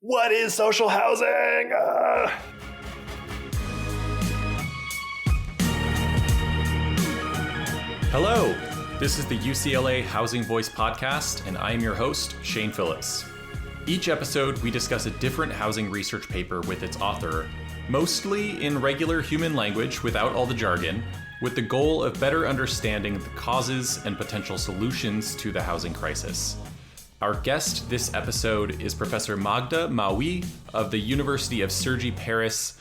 What is social housing? Hello, this is the UCLA Housing Voice podcast, and I am your host, Shane Phillips. Each episode, we discuss a different housing research paper with its author, mostly in regular human language without all the jargon, with the goal of better understanding the causes and potential solutions to the housing crisis. Our guest this episode is Professor Magda Maaoui of the University of Cergy-Paris,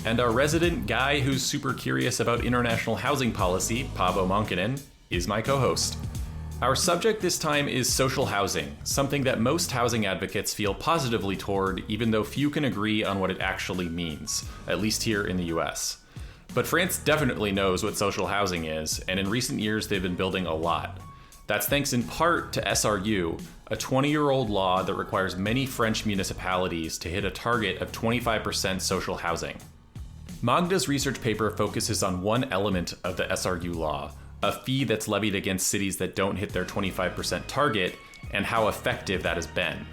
and our resident guy who's super curious about international housing policy, Paavo Monkkonen, is my co-host. Our subject this time is social housing, something that most housing advocates feel positively toward, even though few can agree on what it actually means, at least here in the US. But France definitely knows what social housing is, and in recent years they've been building a lot. That's thanks in part to SRU, a 20-year-old law that requires many French municipalities to hit a target of 25% social housing. Magda's research paper focuses on one element of the SRU law, a fee that's levied against cities that don't hit their 25% target, and how effective that has been.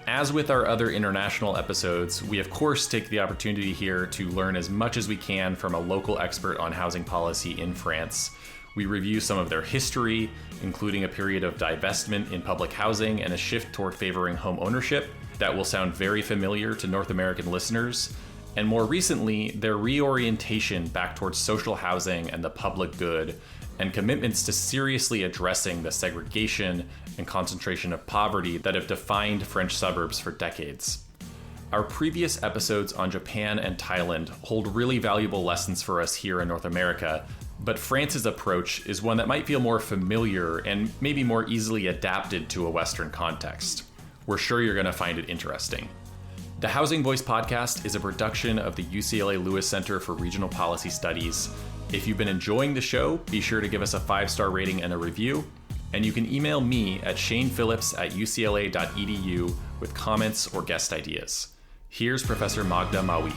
As with our other international episodes, we of course take the opportunity here to learn as much as we can from a local expert on housing policy in France. We review some of their history, including a period of divestment in public housing and a shift toward favoring home ownership that will sound very familiar to North American listeners. And more recently, their reorientation back towards social housing and the public good, and commitments to seriously addressing the segregation and concentration of poverty that have defined French suburbs for decades. Our previous episodes on Japan and Thailand hold really valuable lessons for us here in North America, but France's approach is one that might feel more familiar and maybe more easily adapted to a Western context. We're sure you're going to find it interesting. The Housing Voice podcast is a production of the UCLA Lewis Center for Regional Policy Studies. If you've been enjoying the show, be sure to give us a 5-star rating and a review. And you can email me at shanephillips@ucla.edu with comments or guest ideas. Here's Professor Magda Maaoui.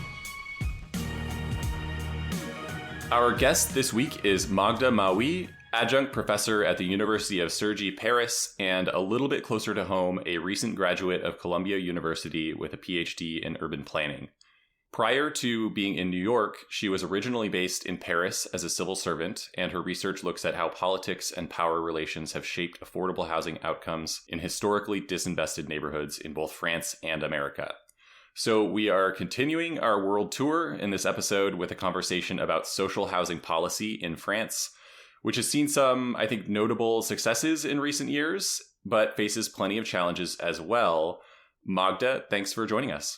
Our guest this week is Magda Maaoui, adjunct professor at the University of Cergy-Paris, and a little bit closer to home, a recent graduate of Columbia University with a PhD in urban planning. Prior to being in New York, she was originally based in Paris as a civil servant, and her research looks at how politics and power relations have shaped affordable housing outcomes in historically disinvested neighborhoods in both France and America. So we are continuing our world tour in this episode with a conversation about social housing policy in France, which has seen some, I think, notable successes in recent years, but faces plenty of challenges as well. Magda, thanks for joining us.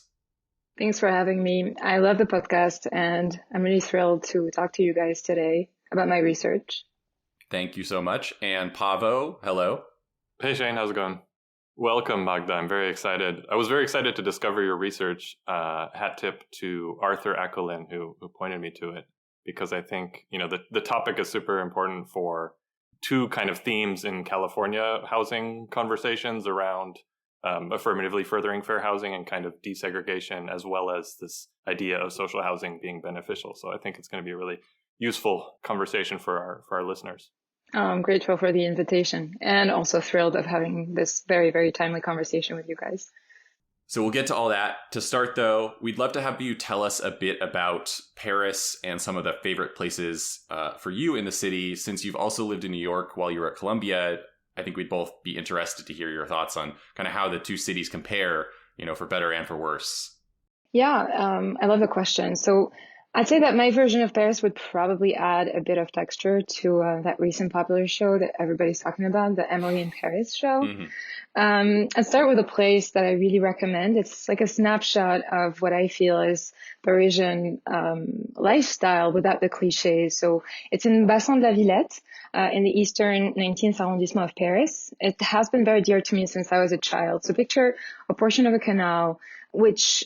Thanks for having me. I love the podcast, and I'm really thrilled to talk to you guys today about my research. Thank you so much. And Paavo, hello. Hey, Shane, how's it going? Welcome, Magda. I'm very excited. I was very excited to discover your research. Hat tip to Arthur Accolin, who pointed me to it, because I think, the topic is super important for two kind of themes in California housing conversations around affirmatively furthering fair housing and kind of desegregation, as well as this idea of social housing being beneficial. So I think it's going to be a really useful conversation for our listeners. I'm grateful for the invitation and also thrilled of having this very, very timely conversation with you guys. So we'll get to all that. To start, though, we'd love to have you tell us a bit about Paris and some of the favorite places for you in the city. Since you've also lived in New York while you were at Columbia, I think we'd both be interested to hear your thoughts on kind of how the two cities compare, for better and for worse. Yeah, I love the question. So I'd say that my version of Paris would probably add a bit of texture to that recent popular show that everybody's talking about, the Emily in Paris show. Mm-hmm. I'd start with a place that I really recommend. It's like a snapshot of what I feel is Parisian lifestyle without the cliches. So it's in Bassin de la Villette, in the eastern 19th arrondissement of Paris. It has been very dear to me since I was a child. So picture a portion of a canal which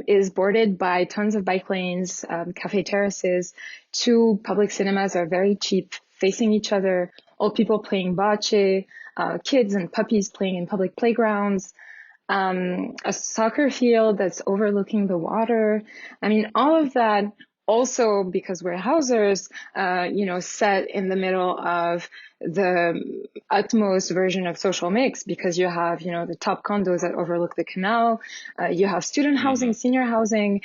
is bordered by tons of bike lanes, cafe terraces. Two public cinemas are very cheap, facing each other, old people playing bocce, kids and puppies playing in public playgrounds, a soccer field that's overlooking the water. I mean, all of that also because we're housers, set in the middle of the utmost version of social mix, because you have, the top condos that overlook the canal, you have student housing, senior housing,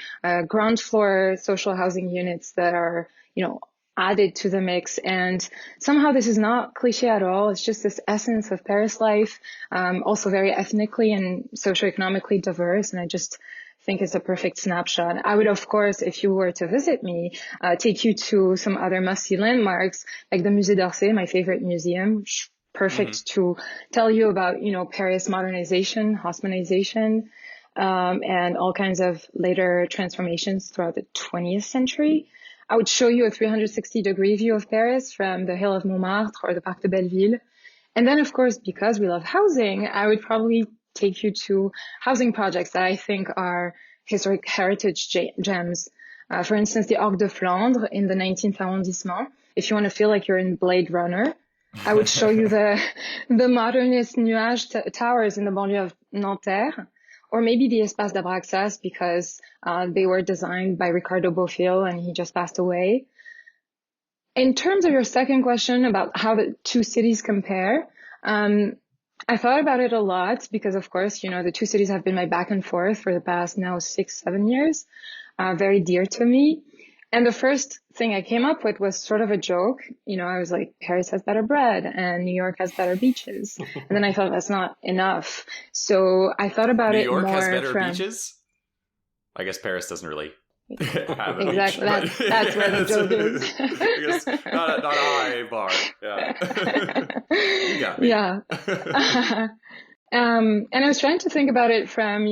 ground floor social housing units that are, added to the mix. And somehow this is not cliche at all. It's just this essence of Paris life, also very ethnically and socioeconomically diverse. And I just think it's a perfect snapshot. I would, of course, if you were to visit me, take you to some other must-see landmarks, like the Musée d'Orsay, my favorite museum, perfect to tell you about, Paris modernization, Haussmannization, and all kinds of later transformations throughout the 20th century. I would show you a 360-degree view of Paris from the Hill of Montmartre or the Parc de Belleville. And then, of course, because we love housing, I would probably take you to housing projects that I think are historic heritage gems. For instance, the Arc de Flandre in the 19th arrondissement. If you want to feel like you're in Blade Runner, I would show you the modernist Nuages towers in the banlieue of Nanterre, or maybe the Espace d'Abraxas, because they were designed by Ricardo Bofill and he just passed away. In terms of your second question about how the two cities compare, I thought about it a lot because, of course, the two cities have been my back and forth for the past now 6-7 years, very dear to me. And the first thing I came up with was sort of a joke. I was like, Paris has better bread and New York has better beaches. And then I thought that's not enough. So I thought about it more. New York has better beaches? I guess Paris doesn't really have a exactly. Beach, that's where the joke is. I guess not a high bar. Yeah. You got me. Yeah. And I was trying to think about it from,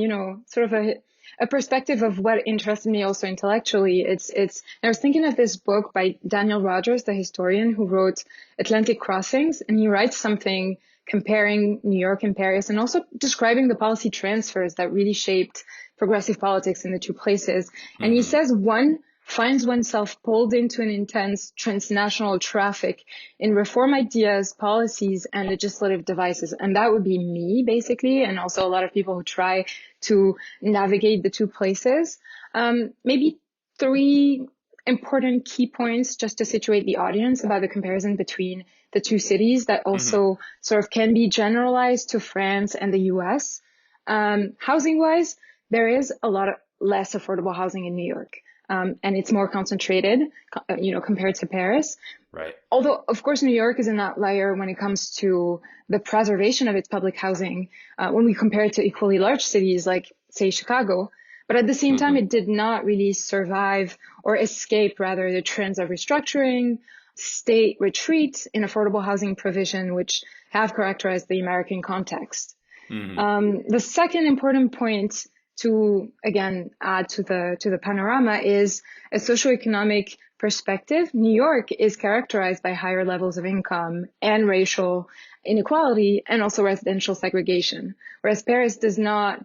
sort of a perspective of what interested me also intellectually. I was thinking of this book by Daniel Rogers, the historian who wrote Atlantic Crossings, and he writes something comparing New York and Paris and also describing the policy transfers that really shaped progressive politics in the two places. And he says one finds oneself pulled into an intense transnational traffic in reform ideas, policies, and legislative devices. And that would be me, basically, and also a lot of people who try to navigate the two places. Maybe 3 important key points just to situate the audience about the comparison between the two cities that also sort of can be generalized to France and the US. Housing-wise, there is a lot of less affordable housing in New York. And it's more concentrated, compared to Paris. Right. Although, of course, New York is an outlier when it comes to the preservation of its public housing, when we compare it to equally large cities like, say, Chicago. But at the same time, it did not really survive or escape, rather, the trends of restructuring, state retreat in affordable housing provision, which have characterized the American context. The second important point to, again, add to the panorama is a socioeconomic perspective. New York is characterized by higher levels of income and racial inequality and also residential segregation, whereas Paris does not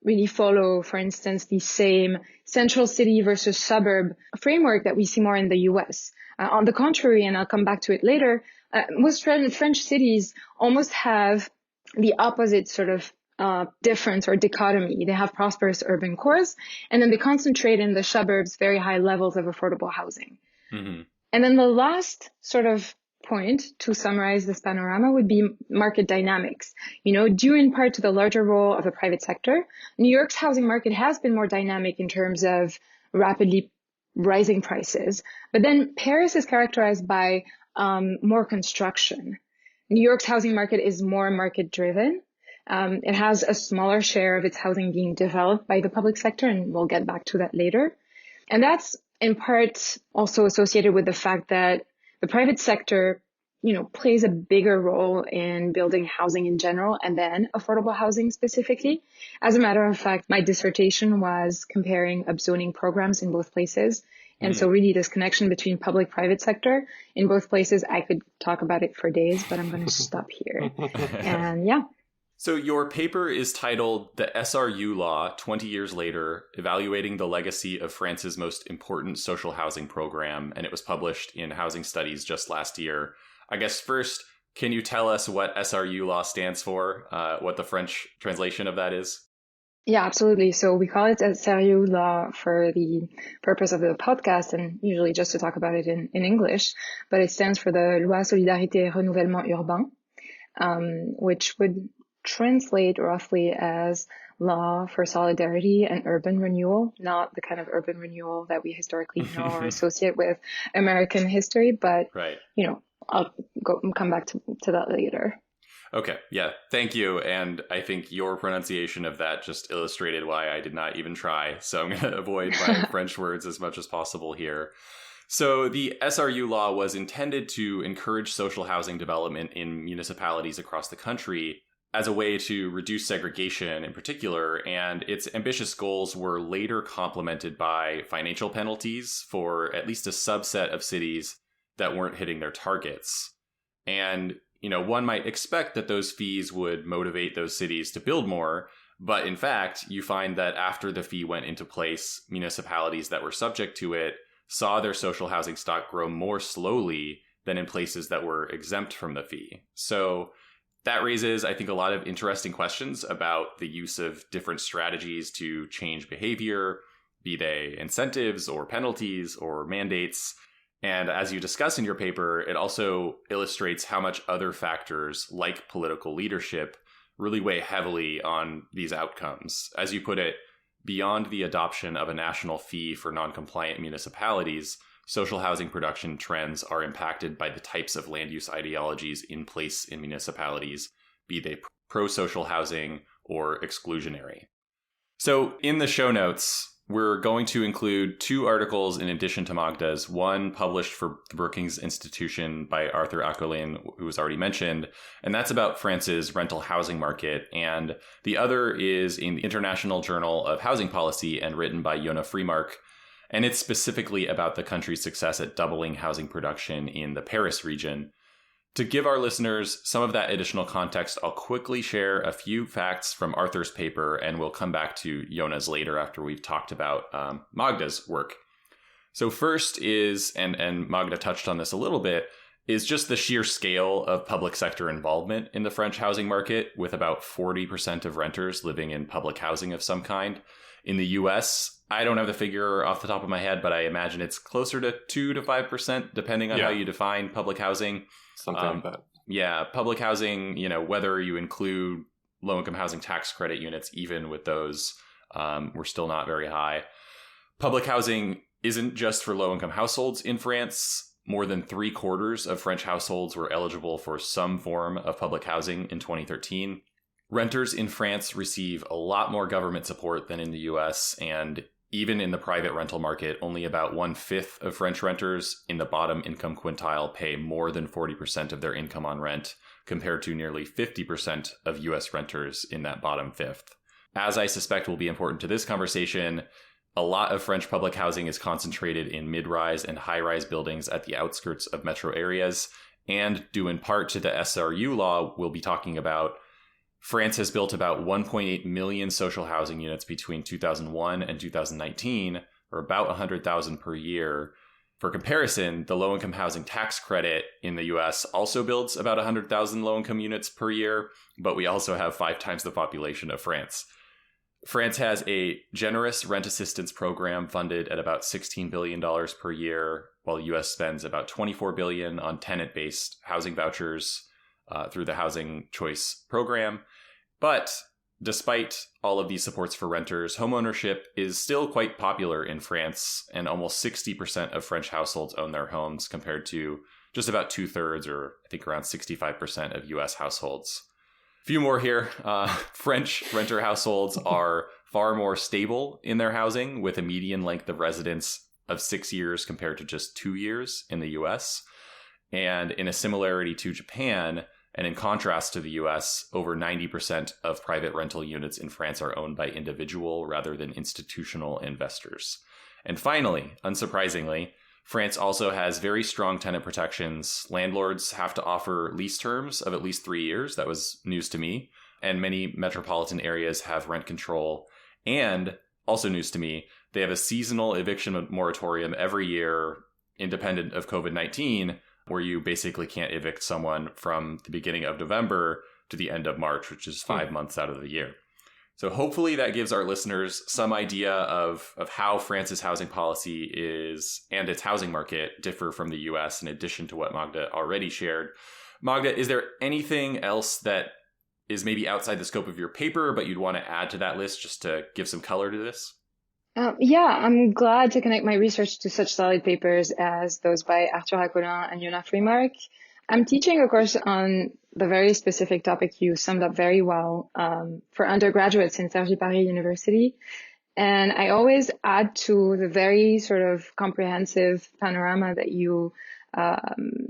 really follow, for instance, the same central city versus suburb framework that we see more in the US. On the contrary, and I'll come back to it later, most French cities almost have the opposite sort of difference or dichotomy. They have prosperous urban cores, and then they concentrate in the suburbs very high levels of affordable housing. And then the last sort of point to summarize this panorama would be market dynamics. Due in part to the larger role of the private sector, New York's housing market has been more dynamic in terms of rapidly rising prices. But then Paris is characterized by more construction. New York's housing market is more market driven. It has a smaller share of its housing being developed by the public sector, and we'll get back to that later. And that's in part also associated with the fact that the private sector, plays a bigger role in building housing in general and then affordable housing specifically. As a matter of fact, my dissertation was comparing upzoning programs in both places. And so really this connection between public-private sector in both places, I could talk about it for days, but I'm going to stop here. And yeah. So your paper is titled The SRU Law, 20 Years Later, Evaluating the Legacy of France's Most Important Social Housing Program, and it was published in Housing Studies just last year. I guess first, can you tell us what SRU Law stands for, what the French translation of that is? Yeah, absolutely. So we call it SRU Law for the purpose of the podcast and usually just to talk about it in English, but it stands for the Loi Solidarité et Renouvellement Urbain, which would translate roughly as law for solidarity and urban renewal, not the kind of urban renewal that we historically know or associate with American history, but, Right. I'll come back to that later. Okay, yeah, thank you. And I think your pronunciation of that just illustrated why I did not even try. So I'm going to avoid my French words as much as possible here. So the SRU law was intended to encourage social housing development in municipalities across the country as a way to reduce segregation in particular. And its ambitious goals were later complemented by financial penalties for at least a subset of cities that weren't hitting their targets. And one might expect that those fees would motivate those cities to build more. But in fact, you find that after the fee went into place, municipalities that were subject to it saw their social housing stock grow more slowly than in places that were exempt from the fee. So that raises, I think, a lot of interesting questions about the use of different strategies to change behavior, be they incentives or penalties or mandates. And as you discuss in your paper, it also illustrates how much other factors like political leadership really weigh heavily on these outcomes. As you put it, beyond the adoption of a national fee for non-compliant municipalities, social housing production trends are impacted by the types of land use ideologies in place in municipalities, be they pro-social housing or exclusionary. So in the show notes, we're going to include 2 articles in addition to Magda's, one published for the Brookings Institution by Arthur Accolin, who was already mentioned, and that's about France's rental housing market. And the other is in the International Journal of Housing Policy and written by Yona Freemark. And it's specifically about the country's success at doubling housing production in the Paris region. To give our listeners some of that additional context, I'll quickly share a few facts from Arthur's paper, and we'll come back to Yona's later after we've talked about Magda's work. So first is, and Magda touched on this a little bit, is just the sheer scale of public sector involvement in the French housing market, with about 40% of renters living in public housing of some kind. In the US, I don't have the figure off the top of my head, but I imagine it's closer to 2 to 5%, depending on how you define public housing. Something like that. Yeah, public housing, whether you include low-income housing tax credit units, even with those, we're still not very high. Public housing isn't just for low-income households in France. More than 3/4 of French households were eligible for some form of public housing in 2013. Renters in France receive a lot more government support than in the US, and even in the private rental market, only about 1/5 of French renters in the bottom income quintile pay more than 40% of their income on rent, compared to nearly 50% of US renters in that bottom fifth. As I suspect will be important to this conversation, a lot of French public housing is concentrated in mid-rise and high-rise buildings at the outskirts of metro areas, and due in part to the SRU law we'll be talking about, France has built about 1.8 million social housing units between 2001 and 2019, or about 100,000 per year. For comparison, the low-income housing tax credit in the US also builds about 100,000 low-income units per year, but we also have 5 times the population of France. France has a generous rent assistance program funded at about $16 billion per year, while the US spends about $24 billion on tenant-based housing vouchers through the Housing Choice program. But despite all of these supports for renters, homeownership is still quite popular in France, and almost 60% of French households own their homes, compared to just about 2/3, or I think around 65% of US households. A few more here. French renter households are far more stable in their housing, with a median length of residence of 6 years compared to just 2 years in the US. And in a similarity to Japan, and in contrast to the US, over 90% of private rental units in France are owned by individual rather than institutional investors. And finally, unsurprisingly, France also has very strong tenant protections. Landlords have to offer lease terms of at least 3 years. That was news to me. And many metropolitan areas have rent control. And also news to me, they have a seasonal eviction moratorium every year, independent of COVID-19, where you basically can't evict someone from the beginning of November to the end of March, which is 5 months out of the year. So hopefully that gives our listeners some idea of how France's housing policy is and its housing market differ from the US, in addition to what Magda already shared. Magda, is there anything else that is maybe outside the scope of your paper, but you'd want to add to that list just to give some color to this? Yeah, I'm glad to connect my research to such solid papers as those by Arthur Hacolin and Yona Freemark. I'm teaching a course on the very specific topic you summed up very well for undergraduates in Cergy-Paris University. And I always add to the very sort of comprehensive panorama that you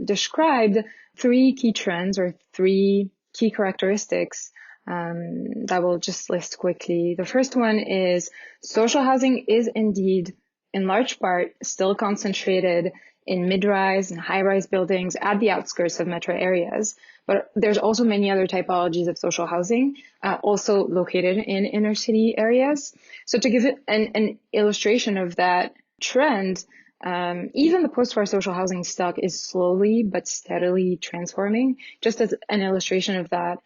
described 3 key trends or 3 key characteristics that we'll just list quickly. The first one is social housing is indeed, in large part, still concentrated in mid-rise and high-rise buildings at the outskirts of metro areas. But there's also many other typologies of social housing, also located in inner city areas. So to give it an illustration of that trend, even the post-war social housing stock is slowly but steadily transforming. Just as an illustration of that,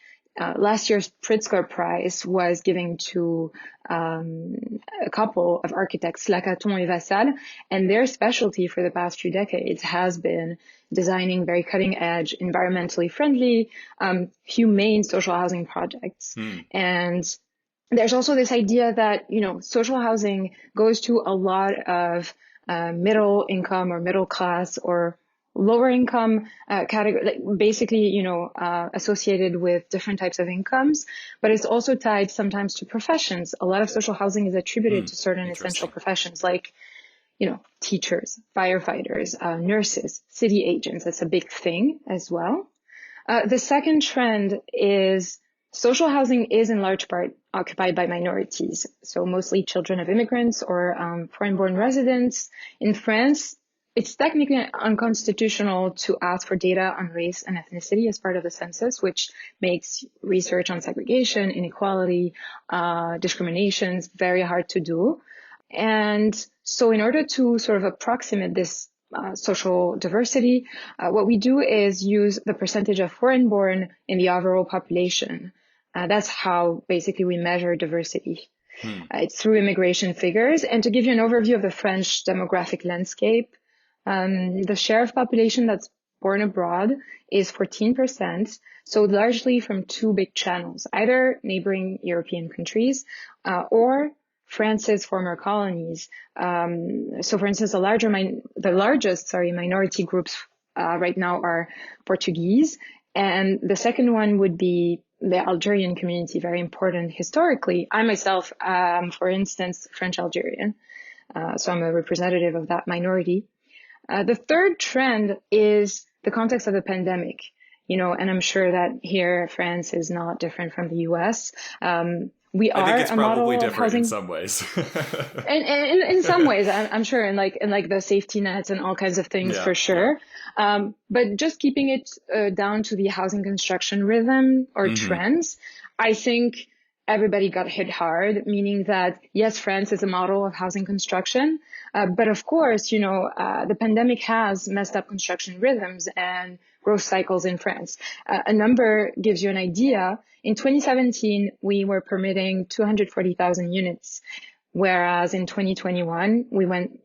last year's Pritzker Prize was given to a couple of architects, Lacaton and Vassal, and their specialty for the past few decades has been designing very cutting-edge, environmentally friendly, humane social housing projects. And there's also this idea that, social housing goes to a lot of middle income or middle class or lower income category, like basically, associated with different types of incomes, but it's also tied sometimes to professions. A lot of social housing is attributed to certain essential professions like, teachers, firefighters, nurses, city agents. That's a big thing as well. The second trend is social housing is in large part occupied by minorities, so mostly children of immigrants or foreign-born residents. In France, it's technically unconstitutional to ask for data on race and ethnicity as part of the census, which makes research on segregation, inequality, discriminations very hard to do. And so in order to sort of approximate this social diversity, what we do is use the percentage of foreign-born in the overall population. That's how basically we measure diversity. It's through immigration figures. And to give you an overview of the French demographic landscape, the share of population that's born abroad is 14%, so largely from 2 big channels, either neighboring European countries or France's former colonies. So for instance, the largest minority groups right now are Portuguese, and the second one would be the Algerian community, very important historically. I myself am, for instance, French-Algerian, so I'm a representative of that minority. The third trend is the context of the pandemic, and I'm sure that here France is not different from the US. We are I think it's a probably model different of housing in some ways. and in some ways, I'm sure, in like the safety nets and all kinds of things, for sure. Yeah. But just keeping it down to the housing construction rhythm or trends, I think everybody got hit hard, meaning that, yes, France is a model of housing construction. But of course, the pandemic has messed up construction rhythms and growth cycles in France. A number gives you an idea. In 2017, we were permitting 240,000 units, whereas in 2021, we went,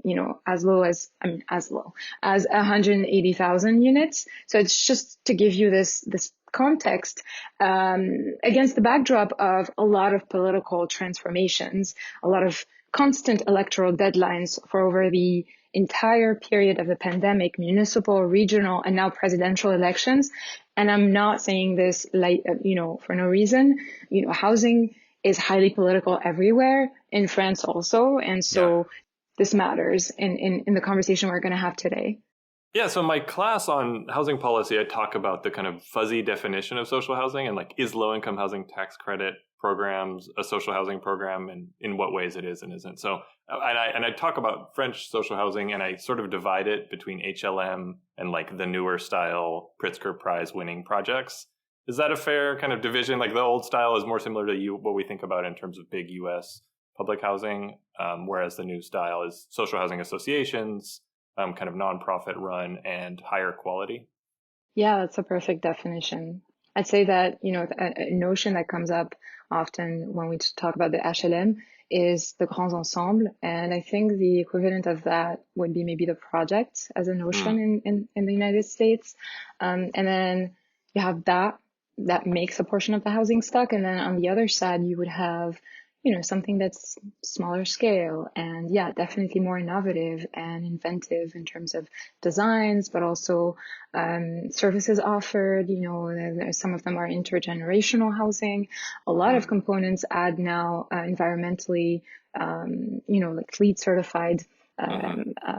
as low as 180,000 units. So it's just to give you this context, against the backdrop of a lot of political transformations, a lot of constant electoral deadlines for over the entire period of the pandemic, municipal, regional, and now presidential elections. And I'm not saying this for no reason. Housing is highly political everywhere, in France also. And so this matters in the conversation we're going to have today. Yeah, so in my class on housing policy, I talk about the kind of fuzzy definition of social housing and is low-income housing tax credit programs a social housing program, and in what ways it is and isn't. So, and I talk about French social housing, and I sort of divide it between HLM and the newer style Pritzker Prize winning projects. Is that a fair kind of division? The old style is more similar to what we think about in terms of big U.S. public housing, whereas the new style is social housing associations, kind of nonprofit run and higher quality. Yeah, that's a perfect definition. I'd say that, a notion that comes up often when we talk about the HLM is the grands ensembles. And I think the equivalent of that would be maybe the project as a notion in the United States. And then you have that makes a portion of the housing stock. And then on the other side, you would have, something that's smaller scale and definitely more innovative and inventive in terms of designs, but also services offered. Some of them are intergenerational housing. A lot of components add now environmentally, like LEED certified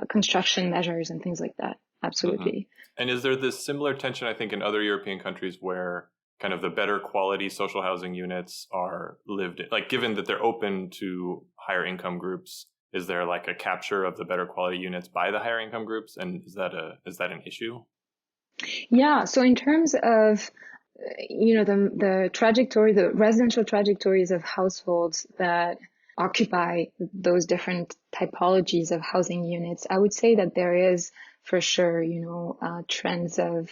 construction measures and things like that. Absolutely. And is there this similar tension, I think, in other European countries where kind of the better quality social housing units are lived in, like given that they're open to higher income groups, is there like a capture of the better quality units by the higher income groups? And is that an issue? Yeah. So in terms of, the residential trajectories of households that occupy those different typologies of housing units, I would say that there is for sure, trends of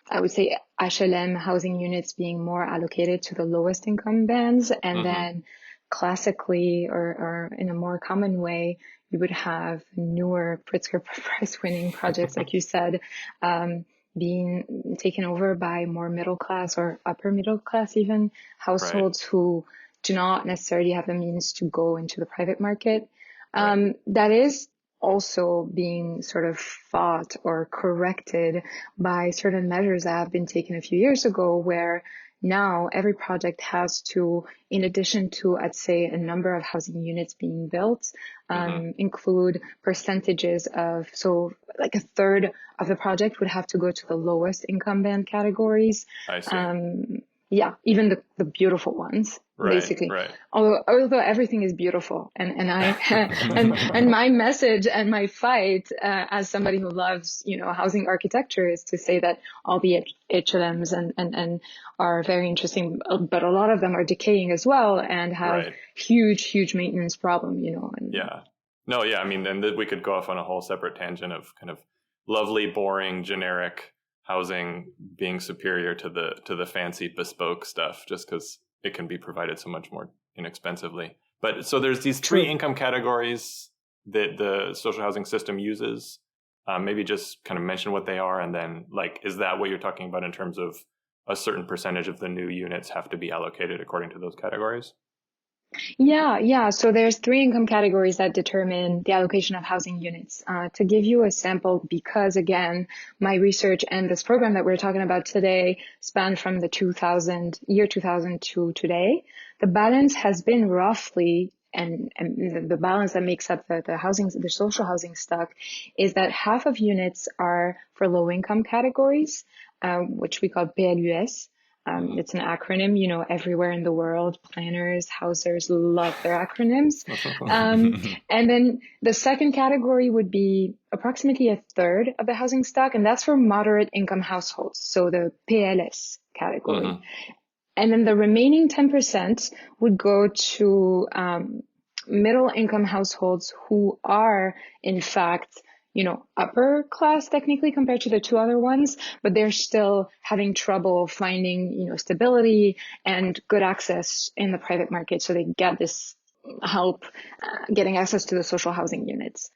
I would say HLM housing units being more allocated to the lowest income bands. And then classically or in a more common way, you would have newer Pritzker Prize winning projects, like you said, being taken over by more middle class or upper middle class even households who do not necessarily have the means to go into the private market. That is also being sort of fought or corrected by certain measures that have been taken a few years ago, where now every project has to, in addition to, I'd say, a number of housing units being built, include percentages of, so like a third of the project would have to go to the lowest income band categories. I see. Even the beautiful ones, basically. Right. Although everything is beautiful, and I and my message and my fight as somebody who loves housing architecture is to say that all the HLMs and are very interesting, but a lot of them are decaying as well and have huge maintenance problem. I mean, then we could go off on a whole separate tangent of kind of lovely, boring, generic housing being superior to the fancy bespoke stuff just because it can be provided so much more inexpensively. But so there's these three income categories that the social housing system uses. Maybe just kind of mention what they are, and then is that what you're talking about in terms of a certain percentage of the new units have to be allocated according to those categories? Yeah. So there's three income categories that determine the allocation of housing units. To give you a sample, because again, my research and this program that we're talking about today span from the year 2000 to today, the balance has been roughly, and the balance that makes up the social housing stock is that half of units are for low income categories, which we call PLUS. It's an acronym, everywhere in the world, planners, housers love their acronyms. And then the second category would be approximately a third of the housing stock, and that's for moderate income households. So the PLS category. And then the remaining 10% would go to middle income households who are in fact upper class technically compared to the two other ones, but they're still having trouble finding, stability and good access in the private market. So they get this help getting access to the social housing units.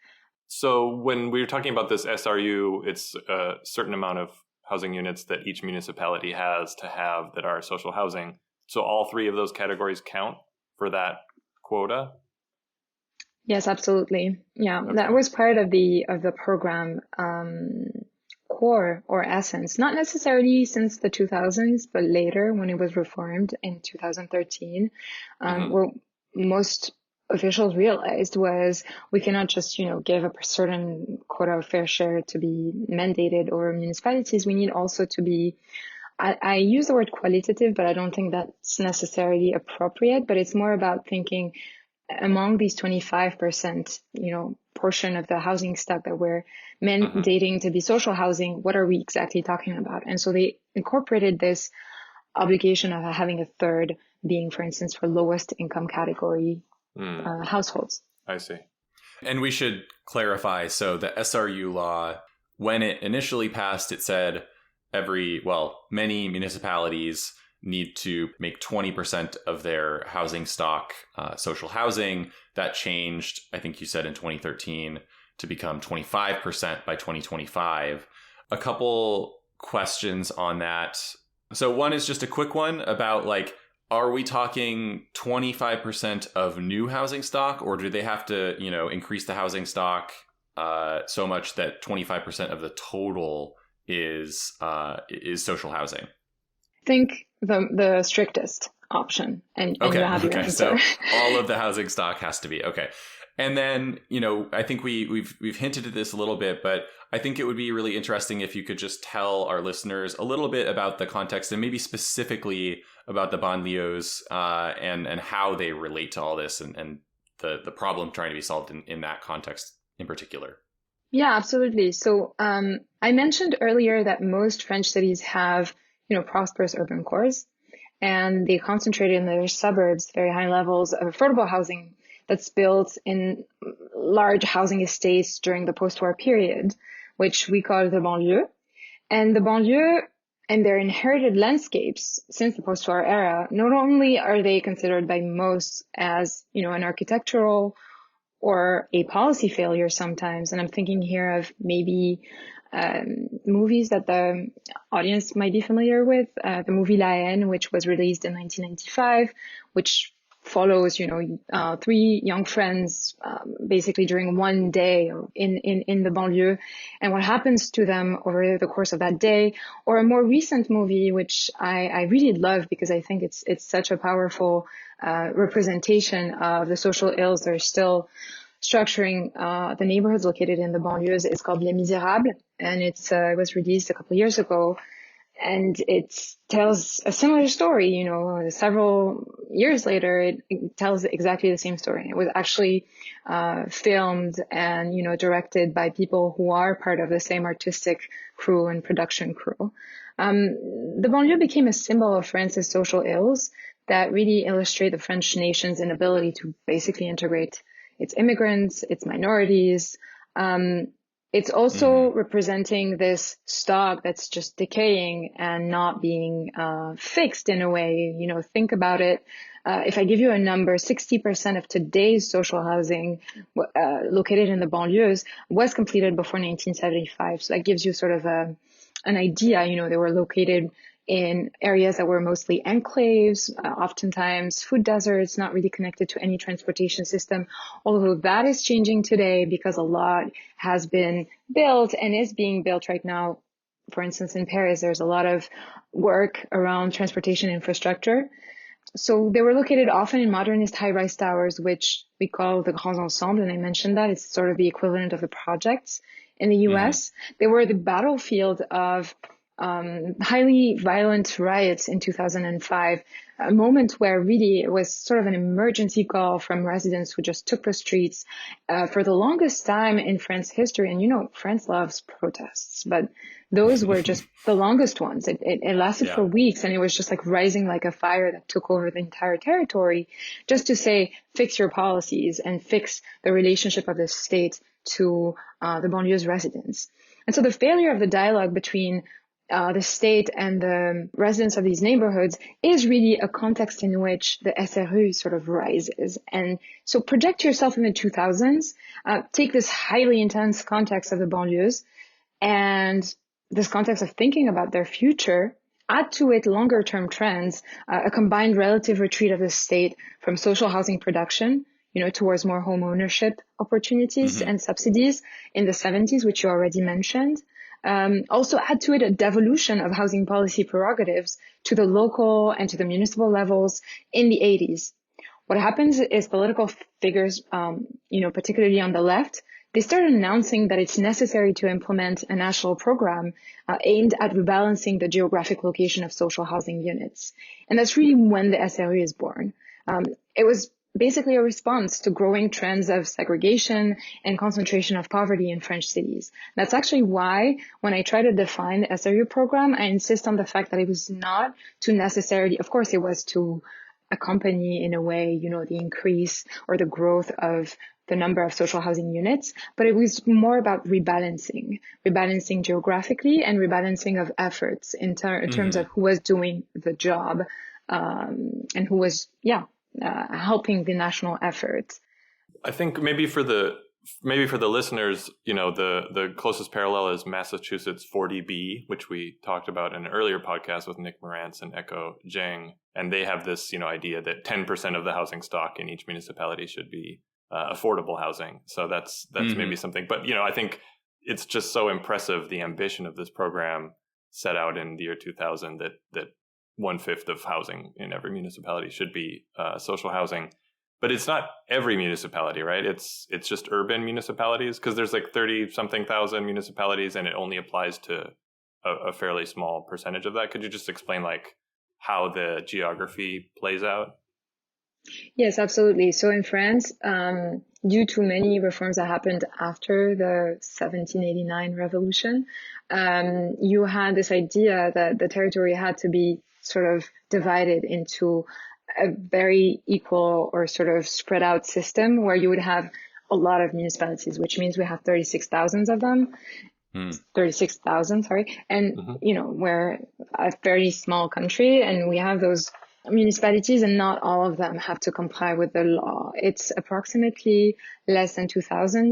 So when we're talking about this SRU, it's a certain amount of housing units that each municipality has to have that are social housing. So all three of those categories count for that quota? Yes, absolutely. Yeah, Okay. That was part of the program core or essence, not necessarily since the 2000s, but later when it was reformed in 2013. What most officials realized was we cannot just, give a certain quota of fair share to be mandated over municipalities. We need also to be, I use the word qualitative, but I don't think that's necessarily appropriate, but it's more about thinking among these 25%, portion of the housing stock that we're mandating to be social housing, what are we exactly talking about? And so they incorporated this obligation of having a third being, for instance, for lowest income category households. I see. And we should clarify, so the SRU law, when it initially passed, it said many municipalities need to make 20% of their housing stock social housing. That changed, I think you said in 2013, to become 25% by 2025. A couple questions on that. So one is just a quick one about are we talking 25% of new housing stock, or do they have to, increase the housing stock so much that 25% of the total is social housing? I think the strictest option, and you have your answer. So all of the housing stock has to be okay. And then, I think we've hinted at this a little bit, but I think it would be really interesting if you could just tell our listeners a little bit about the context and maybe specifically about the banlieues and how they relate to all this and the problem trying to be solved in that context in particular. Yeah, absolutely. So I mentioned earlier that most French cities have, prosperous urban cores, and they concentrate in their suburbs very high levels of affordable housing that's built in large housing estates during the post-war period, which we call the banlieue. And the banlieue and their inherited landscapes since the post-war era, not only are they considered by most as, an architectural or a policy failure sometimes, and I'm thinking here of maybe movies that the audience might be familiar with, the movie La Haine, which was released in 1995, which follows, three young friends basically during one day in the banlieue and what happens to them over the course of that day. Or a more recent movie, which I really love because I think it's such a powerful representation of the social ills that are still structuring the neighborhoods located in the banlieues. It's called Les Misérables, and it was released a couple of years ago. And it tells a similar story, several years later, it tells exactly the same story. It was actually filmed and, directed by people who are part of the same artistic crew and production crew. The banlieue became a symbol of France's social ills that really illustrate the French nation's inability to basically integrate its immigrants, its minorities. It's also representing this stock that's just decaying and not being fixed in a way. Think about it. If I give you a number, 60% of today's social housing located in the banlieues was completed before 1975. So that gives you sort of an idea. They were located in areas that were mostly enclaves, oftentimes food deserts, not really connected to any transportation system, although that is changing today because a lot has been built and is being built right now. For instance, in Paris, there's a lot of work around transportation infrastructure. So they were located often in modernist high-rise towers, which we call the grands ensembles, and I mentioned that. It's sort of the equivalent of the projects in the U.S. They were the battlefield of highly violent riots in 2005, a moment where really it was sort of an emergency call from residents who just took the streets for the longest time in France's history. And, France loves protests, but those were just the longest ones. It lasted for weeks, and it was just rising like a fire that took over the entire territory just to say, fix your policies and fix the relationship of the state to the banlieue's residents. And so the failure of the dialogue between the state and the residents of these neighborhoods is really a context in which the SRU sort of rises. And so project yourself in the 2000s, take this highly intense context of the banlieues and this context of thinking about their future, add to it longer term trends, a combined relative retreat of the state from social housing production, towards more home ownership opportunities and subsidies in the 70s, which you already mentioned. Also add to it a devolution of housing policy prerogatives to the local and to the municipal levels in the 80s. What happens is political figures, particularly on the left, they started announcing that it's necessary to implement a national program aimed at rebalancing the geographic location of social housing units. And that's really when the SRU is born. It was basically a response to growing trends of segregation and concentration of poverty in French cities. That's actually why when I try to define the SRU program, I insist on the fact that it was not to necessarily, of course it was to accompany in a way, the increase or the growth of the number of social housing units, but it was more about rebalancing geographically and rebalancing of efforts in terms of who was doing the job, and who was, helping the national effort. I think maybe for the listeners, the closest parallel is Massachusetts 40B, which we talked about in an earlier podcast with Nick Morantz and Echo Zhang. And they have this, idea that 10% of the housing stock in each municipality should be affordable housing. So that's maybe something. But, I think it's just so impressive, the ambition of this program set out in the year 2000 that 1/5 of housing in every municipality should be social housing. But it's not every municipality, right? It's just urban municipalities, because there's like 30-something thousand municipalities, and it only applies to a fairly small percentage of that. Could you just explain how the geography plays out? Yes, absolutely. So in France, due to many reforms that happened after the 1789 revolution, you had this idea that the territory had to be sort of divided into a very equal or sort of spread out system where you would have a lot of municipalities, which means we have 36,000 of them. 36,000, sorry. And, we're a very small country, and we have those municipalities, and not all of them have to comply with the law. It's approximately less than 2,000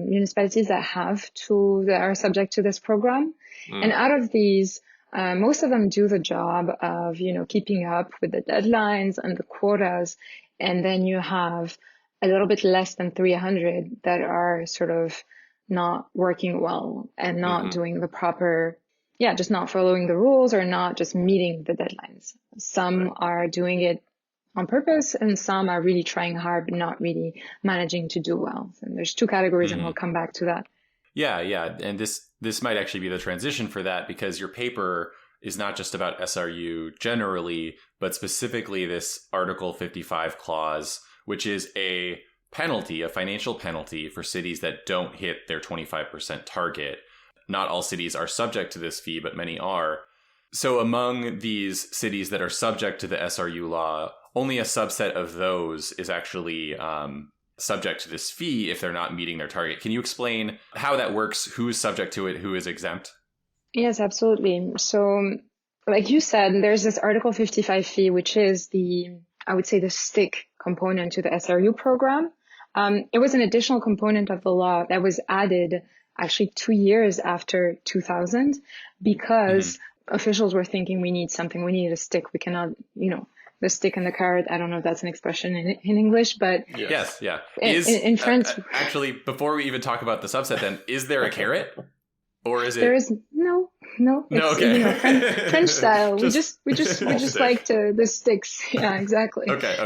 municipalities that are subject to this program. And out of these, most of them do the job of, keeping up with the deadlines and the quotas. And then you have a little bit less than 300 that are sort of not working well and not doing the proper, just not following the rules or not just meeting the deadlines. Some are doing it on purpose, and some are really trying hard, but not really managing to do well. And there's two categories, and we'll come back to that. Yeah. And this might actually be the transition for that, because your paper is not just about SRU generally, but specifically this Article 55 clause, which is a financial penalty for cities that don't hit their 25% target. Not all cities are subject to this fee, but many are. So among these cities that are subject to the SRU law, only a subset of those is actually subject to this fee if they're not meeting their target. Can you explain how that works? Who's subject to it? Who is exempt? Yes, absolutely. So like you said, there's this Article 55 fee, which is the stick component to the SRU program. It was an additional component of the law that was added actually 2 years after 2000, because officials were thinking we need a stick. We cannot, the stick and the carrot. I don't know if that's an expression in English, but yes, yeah. In French, actually, before we even talk about the subset, then is there a carrot, or is it? There is no. It's, okay. French style. we just like the sticks. Yeah, exactly. Okay.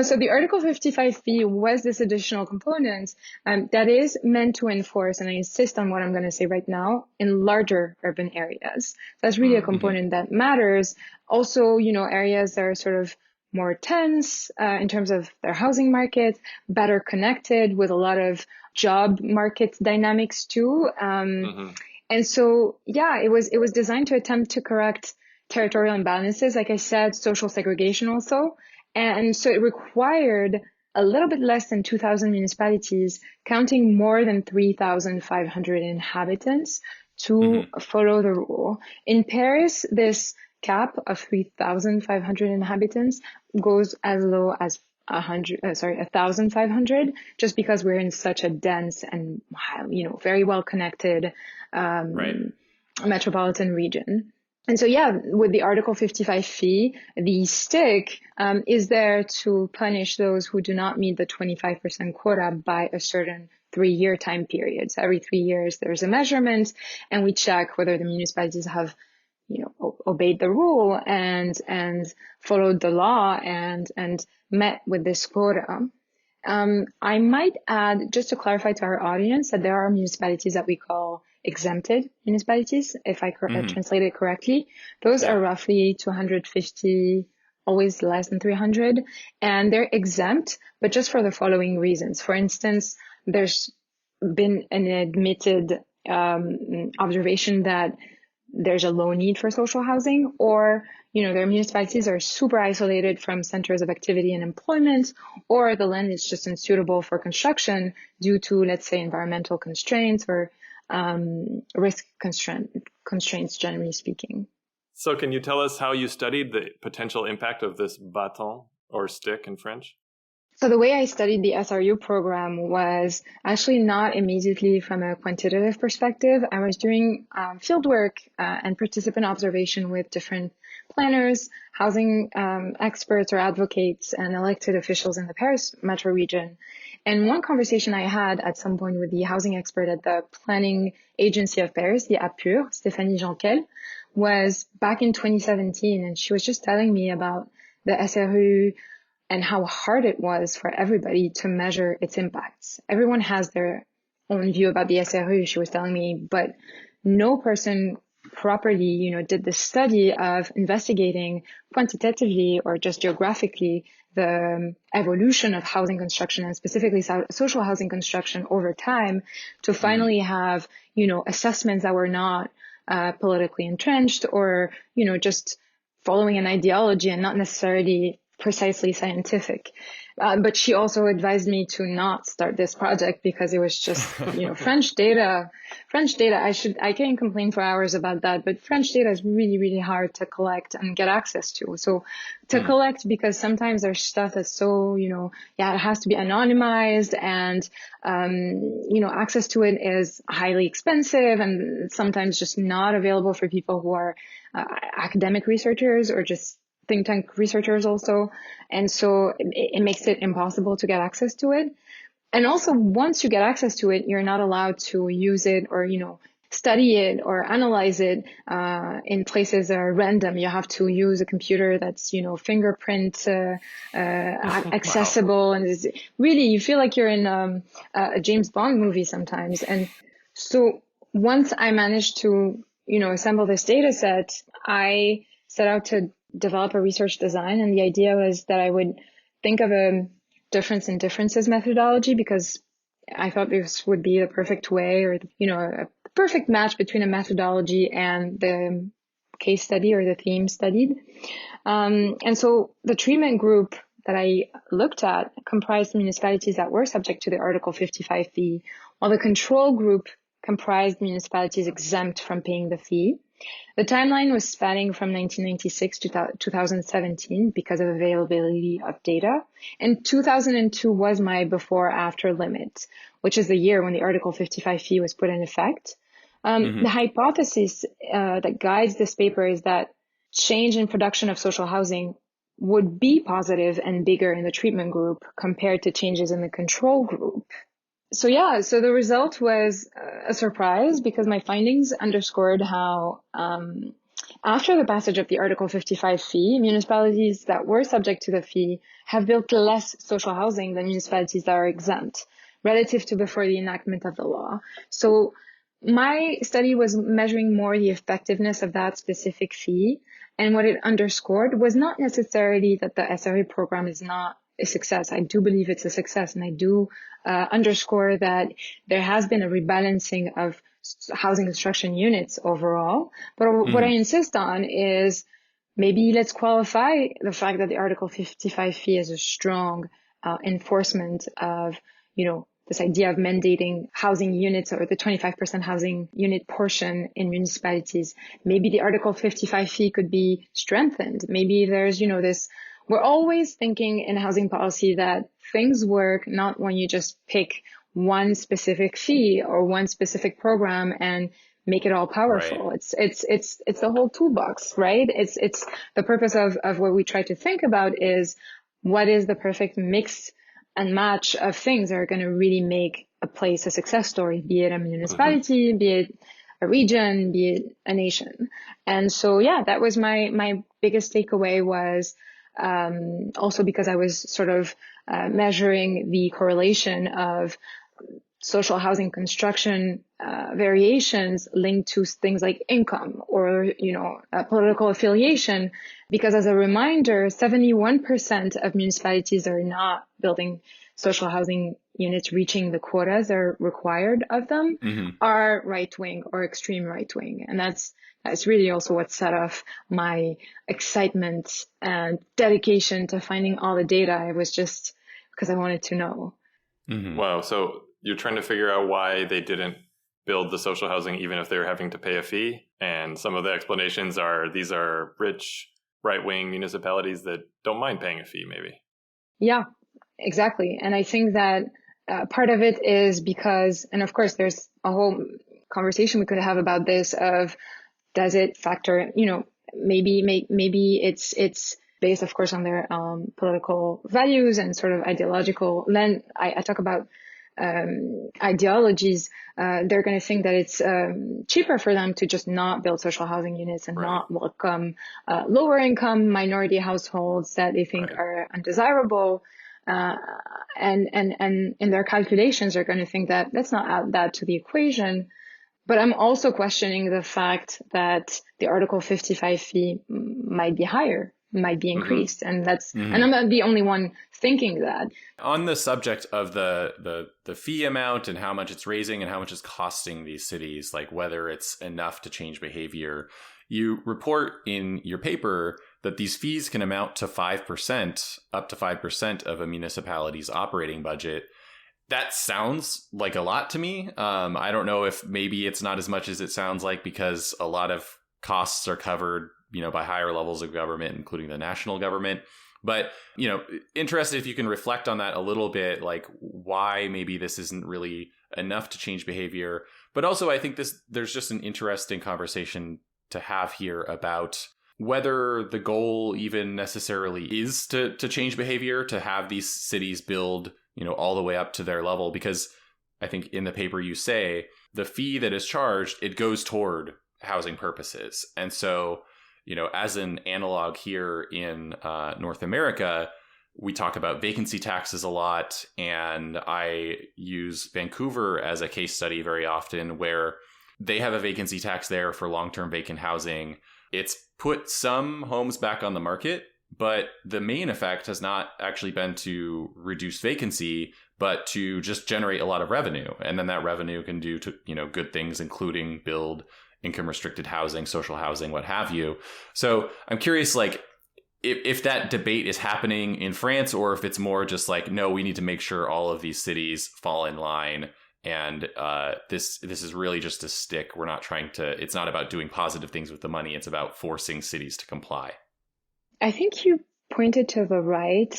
So the Article 55 fee was this additional component that is meant to enforce, and I insist on what I'm going to say right now, in larger urban areas. That's really a component that matters. Also, areas that are sort of more tense in terms of their housing market, better connected with a lot of job market dynamics too. And so, it was designed to attempt to correct territorial imbalances, like I said, social segregation also. And so it required a little bit less than 2,000 municipalities counting more than 3,500 inhabitants to follow the rule. In Paris, this cap of 3,500 inhabitants goes as low as 1,500, just because we're in such a dense and, very well connected metropolitan region. And so, with the Article 55 fee, the stick is there to punish those who do not meet the 25% quota by a certain 3-year time period. So every 3 years, there's a measurement, and we check whether the municipalities have obeyed the rule and followed the law and met with this quota. I might add, just to clarify to our audience, that there are municipalities that we call exempted municipalities, if I translate it correctly. Those are roughly 250, always less than 300, and they're exempt, but just for the following reasons. For instance, there's been an admitted observation that there's a low need for social housing, or, their municipalities are super isolated from centers of activity and employment, or the land is just unsuitable for construction due to, let's say, environmental constraints or risk constraints, generally speaking. So can you tell us how you studied the potential impact of this bâton, or stick in French? So the way I studied the SRU program was actually not immediately from a quantitative perspective. I was doing field work and participant observation with different planners, housing experts or advocates, and elected officials in the Paris metro region. And one conversation I had at some point with the housing expert at the planning agency of Paris, the APUR, Stéphanie Janquel, was back in 2017. And she was just telling me about the SRU and how hard it was for everybody to measure its impacts. Everyone has their own view about the SRU, she was telling me, but no person properly, did the study of investigating quantitatively or just geographically the evolution of housing construction and specifically social housing construction over time to finally have, assessments that were not politically entrenched or, just following an ideology and not necessarily precisely scientific. But she also advised me to not start this project because it was just, French data. I can't complain for hours about that, but French data is really, really hard to collect and get access to. So to collect, because sometimes there's stuff that's so, it has to be anonymized and, access to it is highly expensive and sometimes just not available for people who are academic researchers or just think tank researchers also. And so it makes it impossible to get access to it. And also once you get access to it, you're not allowed to use it or, study it or analyze it in places that are random. You have to use a computer that's, fingerprint accessible. Wow. And it's really, you feel like you're in a James Bond movie sometimes. And so once I managed to, assemble this data set, I set out to develop a research design. And the idea was that I would think of a difference in differences methodology because I thought this would be the perfect way or, a perfect match between a methodology and the case study or the theme studied. And so the treatment group that I looked at comprised municipalities that were subject to the Article 55 fee, while the control group comprised municipalities exempt from paying the fee. The timeline was spanning from 1996 to 2017 because of availability of data. And 2002 was my before-after limit, which is the year when the Article 55 fee was put in effect. The hypothesis that guides this paper is that change in production of social housing would be positive and bigger in the treatment group compared to changes in the control group. So the result was a surprise because my findings underscored how after the passage of the Article 55 fee, municipalities that were subject to the fee have built less social housing than municipalities that are exempt relative to before the enactment of the law. So my study was measuring more the effectiveness of that specific fee. And what it underscored was not necessarily that the SRU program is not a success. I do believe it's a success, and I do underscore that there has been a rebalancing of housing construction units overall. But what I insist on is maybe let's qualify the fact that the Article 55 fee is a strong enforcement of, this idea of mandating housing units or the 25% housing unit portion in municipalities. Maybe the Article 55 fee could be strengthened. Maybe there's, this. We're always thinking in housing policy that things work not when you just pick one specific fee or one specific program and make it all powerful. Right. It's the whole toolbox, right? It's the purpose of what we try to think about is what is the perfect mix and match of things that are going to really make a place a success story, be it a municipality, be it a region, be it a nation. And so, that was my biggest takeaway was also because I was sort of measuring the correlation of social housing construction variations linked to things like income or, political affiliation. Because as a reminder, 71% of municipalities are not building social housing units reaching the quotas that are required of them are right-wing or extreme right-wing. And that's really also what set off my excitement and dedication to finding all the data. It was just because I wanted to know. Wow. So you're trying to figure out why they didn't build the social housing even if they were having to pay a fee. And some of the explanations are these are rich right-wing municipalities that don't mind paying a fee, maybe. Yeah, exactly. And I think that part of it is because, and of course, there's a whole conversation we could have about this of, does it factor, maybe it's based, of course, on their political values and sort of ideological. Then I talk about ideologies. They're going to think that it's cheaper for them to just not build social housing units and not welcome lower income minority households that they think are undesirable. And in their calculations, they're going to think that let's not add that to the equation. But I'm also questioning the fact that the Article 55 fee might be higher, might be increased. And and I'm not the only one thinking that. On the subject of the fee amount and how much it's raising and how much it's costing these cities, like whether it's enough to change behavior, you report in your paper that these fees can amount to 5%, up to 5% of a municipality's operating budget. That sounds like a lot to me. I don't know if maybe it's not as much as it sounds like because a lot of costs are covered, by higher levels of government, including the national government. But, interested if you can reflect on that a little bit, like why maybe this isn't really enough to change behavior. But also, I think there's just an interesting conversation to have here about whether the goal even necessarily is to change behavior, to have these cities build all the way up to their level, because I think in the paper you say the fee that is charged, it goes toward housing purposes. And so, as an analog here in North America, we talk about vacancy taxes a lot. And I use Vancouver as a case study very often, where they have a vacancy tax there for long-term vacant housing. It's put some homes back on the market, but the main effect has not actually been to reduce vacancy, but to just generate a lot of revenue. And then that revenue can do to, good things, including build income restricted housing, social housing, what have you. So I'm curious, like, if that debate is happening in France, or if it's more just like, no, we need to make sure all of these cities fall in line. And this is really just a stick. We're not trying to, it's not about doing positive things with the money. It's about forcing cities to comply. I think you pointed to the right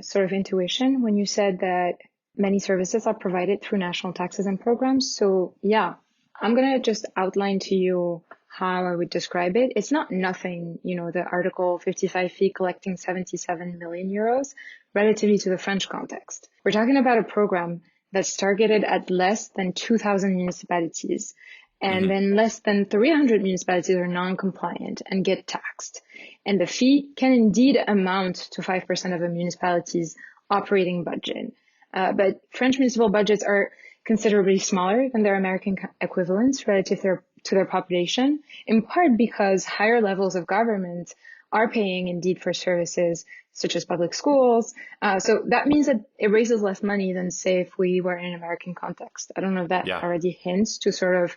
sort of intuition when you said that many services are provided through national taxes and programs. So yeah, I'm going to just outline to you how I would describe it. It's not nothing, the Article 55 fee collecting 77 million euros relatively to the French context. We're talking about a program that's targeted at less than 2,000 municipalities. And then less than 300 municipalities are non-compliant and get taxed. And the fee can indeed amount to 5% of a municipality's operating budget. But French municipal budgets are considerably smaller than their American equivalents relative to their population, in part because higher levels of government are paying indeed for services such as public schools. So that means that it raises less money than, say, if we were in an American context. I don't know if that already hints to sort of,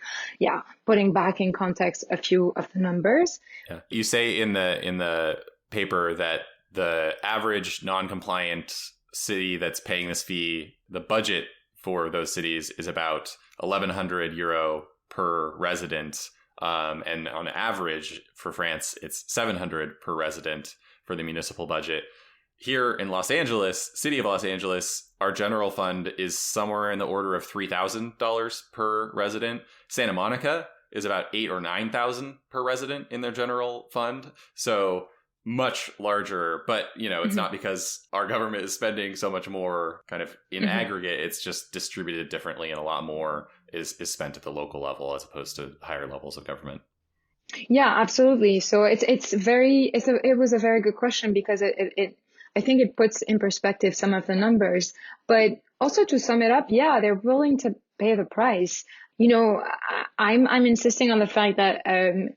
putting back in context a few of the numbers. Yeah. You say in the paper that the average non-compliant city that's paying this fee, the budget for those cities is about 1,100 euro per resident. And on average for France, it's 700 per resident for the municipal budget. Here in Los Angeles, city of Los Angeles, our general fund is somewhere in the order of $3,000 per resident. Santa Monica is about $8,000 or $9,000 per resident in their general fund. So much larger, but it's not because our government is spending so much more kind of in aggregate. It's just distributed differently, and a lot more is spent at the local level as opposed to higher levels of government. Yeah, absolutely. So it was a very good question, because I think it puts in perspective some of the numbers, but also to sum it up, they're willing to pay the price. I'm insisting on the fact that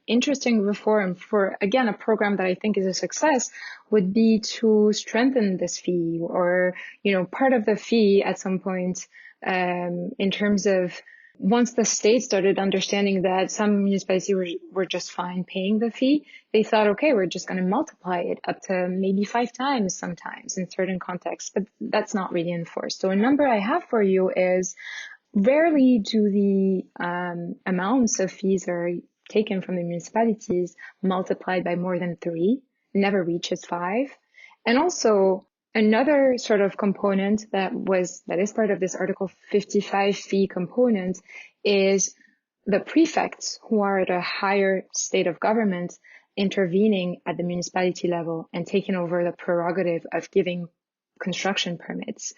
interesting reform for, again, a program that I think is a success would be to strengthen this fee or, part of the fee at some point in terms of once the state started understanding that some municipalities were just fine paying the fee, they thought, okay, we're just going to multiply it up to maybe 5 times sometimes in certain contexts, but that's not really enforced. So a number I have for you is rarely do the amounts of fees that are taken from the municipalities multiplied by more than 3, never reaches 5. And also another sort of component that is part of this Article 55 fee component is the prefects who are at a higher state of government intervening at the municipality level and taking over the prerogative of giving construction permits.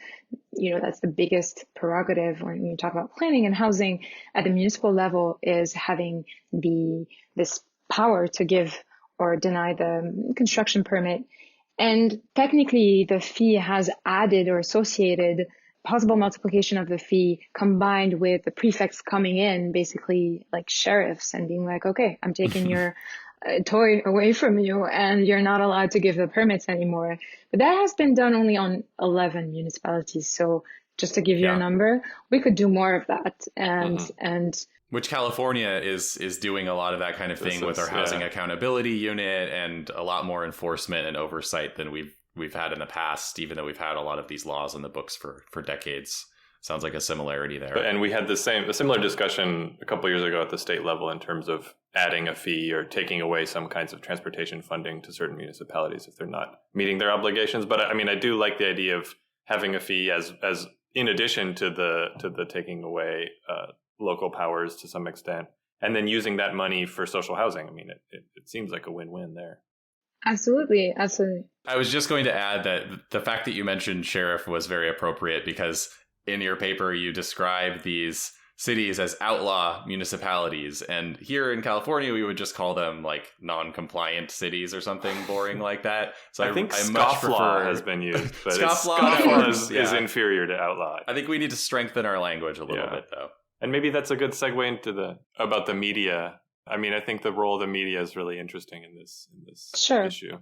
That's the biggest prerogative when you talk about planning and housing at the municipal level, is having this power to give or deny the construction permit. And technically, the fee has added or associated possible multiplication of the fee combined with the prefects coming in, basically like sheriffs, and being like, okay, I'm taking your toy away from you and you're not allowed to give the permits anymore. But that has been done only on 11 municipalities. So just to give you a number, we could do more of that. And which California is doing a lot of that kind of thing with our housing accountability unit, and a lot more enforcement and oversight than we've had in the past, even though we've had a lot of these laws in the books for decades. Sounds like a similarity there. And we had a similar discussion a couple of years ago at the state level in terms of adding a fee or taking away some kinds of transportation funding to certain municipalities if they're not meeting their obligations. But I do like the idea of having a fee as in addition to the taking away local powers to some extent, and then using that money for social housing. It seems like a win-win there. Absolutely. I was just going to add that the fact that you mentioned sheriff was very appropriate, because in your paper you describe these cities as outlaw municipalities, and here in California we would just call them like non-compliant cities or something boring like that. So I think scofflaw has been used, but scofflaw is inferior to outlaw. I think we need to strengthen our language a little bit, though. And maybe that's a good segue into about the media. I think the role of the media is really interesting in this issue.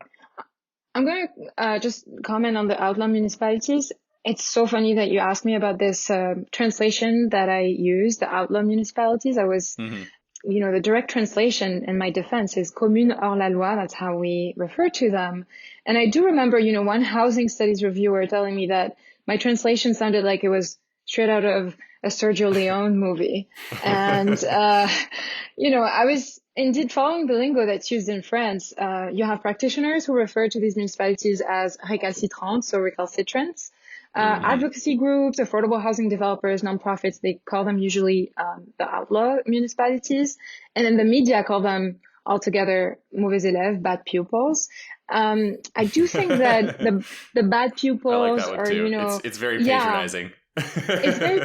I'm going to just comment on the outlaw municipalities. It's so funny that you asked me about this translation that I used, the outlaw municipalities. I was, the direct translation in my defense is communes hors la loi. That's how we refer to them. And I do remember, one housing studies reviewer telling me that my translation sounded like it was straight out of a Sergio Leone movie. And, I was indeed following the lingo that's used in France. You have practitioners who refer to these municipalities as récalcitrantes, so recalcitrants. Advocacy groups, affordable housing developers, nonprofits, they call them usually the outlaw municipalities. And then the media call them altogether mauvais élèves, bad pupils. I do think that the bad pupils I like that one too. are, it's very patronizing. It's very,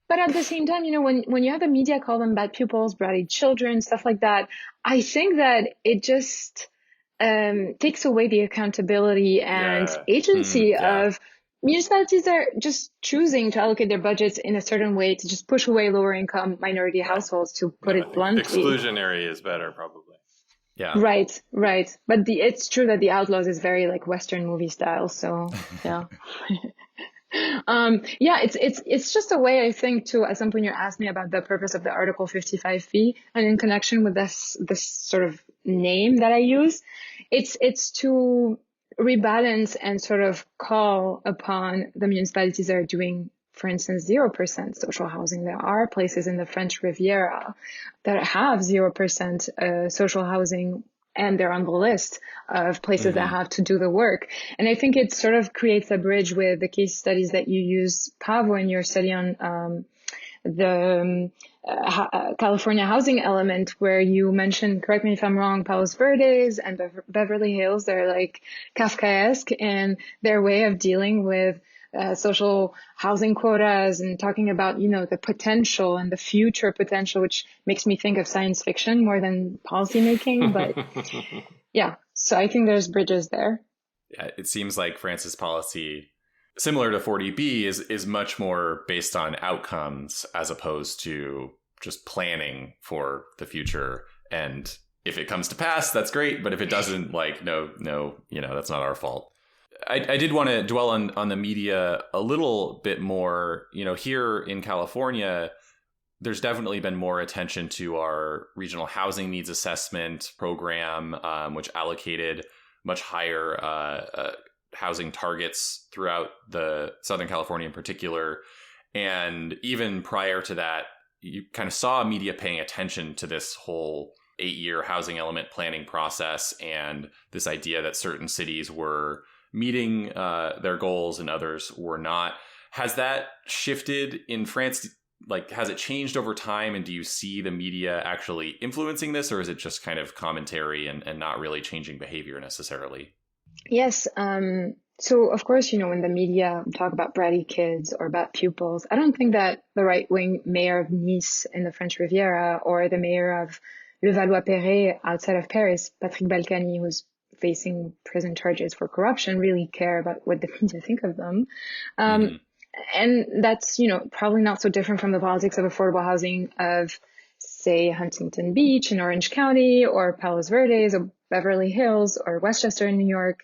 but at the same time, when you have the media call them bad pupils, bratty children, stuff like that, I think that it just takes away the accountability and agency of municipalities are just choosing to allocate their budgets in a certain way to just push away lower income minority households, to put it bluntly. Exclusionary is better, probably. Yeah. Right. But it's true that the Outlaws is very like Western movie style. So yeah. It's just a way, I think, to, at some point you asked me about the purpose of the Article 55 fee, and in connection with this sort of name that I use, it's to rebalance and sort of call upon the municipalities that are doing, for instance, 0% social housing. There are places in the French Riviera that have 0% social housing, and they're on the list of places that have to do the work. And I think it sort of creates a bridge with the case studies that you use, Pavo, in your study on the California housing element, where you mentioned, correct me if I'm wrong, Palos Verdes and Beverly Hills. They're like Kafkaesque in their way of dealing with social housing quotas and talking about, the potential and the future potential, which makes me think of science fiction more than policymaking. But yeah, so I think there's bridges there. Yeah, it seems like France's policy, similar to 40B, is much more based on outcomes as opposed to just planning for the future. And if it comes to pass, that's great. But if it doesn't, like, no, that's not our fault. I did want to dwell on the media a little bit more. Here in California, there's definitely been more attention to our regional housing needs assessment program, which allocated much higher housing targets throughout the Southern California in particular. And even prior to that, you kind of saw media paying attention to this whole 8-year housing element planning process and this idea that certain cities were meeting their goals and others were not. Has that shifted in France? Like, has it changed over time? And do you see the media actually influencing this, or is it just kind of commentary and not really changing behavior necessarily? Yes. So, of course, when the media talk about bratty kids or about pupils, I don't think that the right-wing mayor of Nice in the French Riviera or the mayor of Levallois-Perret outside of Paris, Patrick Balkany, who's facing prison charges for corruption, really care about what the media think of them. And that's, probably not so different from the politics of affordable housing of, say, Huntington Beach in Orange County or Palos Verdes or Beverly Hills or Westchester in New York.